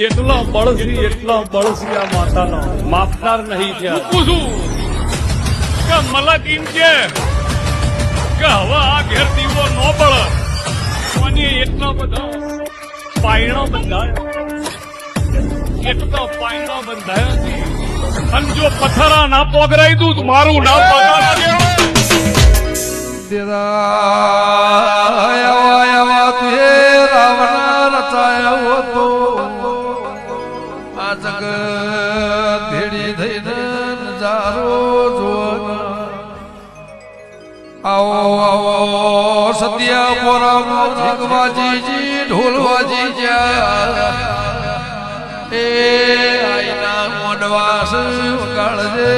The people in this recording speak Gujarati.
એટલા બળસી આ માતાનો માફનાર નહીં થયા. પૂછું કે મલક એમ કે હવે આ ઘેર દીવો નો બળ અને એટલા બધા પાયણો બંધાયા, એટલા પાયણો બંધાયા અને જો પથ્થરા ના પોગરાઈ દઉં તો મારું નામ પગાર સત્યા પોરમ ઝીકવાજી ઢોલવાજી જા એ આઈના મોડવાસ વગાડજે.